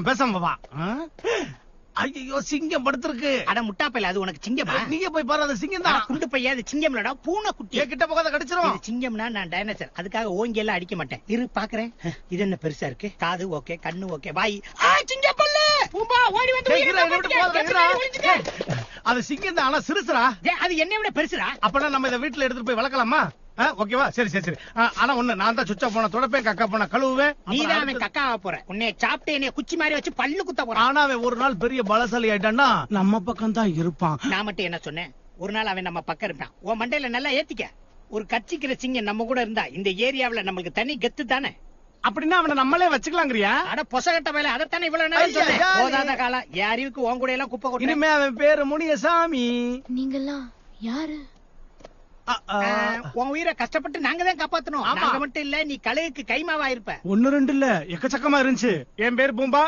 பேசாம வா. ஐயோ சிங்கம் படுத்திருக்கு. அட முட்டாப்பையில அது உனக்கு சிங்கமா? நீங்க போய் பாரு, அது சிங்கம் தான். குண்டு பையா, அது சிங்கம் இல்லடா, பூனை குட்டி. கிட்ட போகாத கடிச்சிரும். இது சிங்கம்னா நான் டைனோசர், அதுக்காக ஓங்கி எல்லாம் அடிக்க மாட்டேன். இரு பாக்குறேன். இது என்ன பெருசா இருக்கு? காது ஓகே, கண்ணு ஓகே, வாய் சிங்கம் பல்லு. பூம்பா ஓடி வந்து அது சிங்கம் தான், ஆனா சிறுசுரா. அது என்னை விட பெருசுடா. அப்பனா நம்ம இத வீட்டுல எடுத்துட்டு போய் வளர்க்கலாமா? ஓகேவா? சரி சரி சரி. ஆனா ஒண்ணு, நான் தான் சுச்சா போன தொடப்பேன், கக்கா போன கழுவுவேன். நீதான் அவன் கக்கா ஆக போற. உன்னை சாப்பிட்டு என்னைய குச்சி மாதிரி வச்சு பல்லு குத்த போறான். ஆனா அவன் ஒரு நாள் பெரிய பலசாலி ஆயிட்டான்னா நம்ம பக்கம் தான் இருப்பான். நான் மட்டும் என்ன சொன்னேன்? ஒரு நாள் அவன் நம்ம பக்கம் இருப்பான். உன் மண்டையில நல்லா ஏத்திக்க. ஒரு கட்சிக்கிற சிங்கம் நம்ம கூட இருந்தா இந்த ஏரியாவுல நமக்கு தனி கெத்து தானே. அப்படின்னா அவனை நம்மளே வச்சுக்கலாங்கிறியா? அட பொசகட்ட வேலை, அதைத்தானே இவ்வளவு நேரம் சொன்னேன். போதாத காலம், என் அறிவுக்கு உன் கூட எல்லாம் குப்பை கொட்டு. இனிமே அவன் பேரு முனியசாமி. நீங்கெல்லாம் யாரு? உன் உயிரை கஷ்டப்பட்டு நாங்க தான் காப்பாத்தணும். நாங்க மட்டும் இல்ல, நீ கழுகுக்கு கைமாவா இருப்ப. 1 2 இல்ல, எக்கச்சக்கமா இருந்துச்சு. என் பேர் பூம்பா.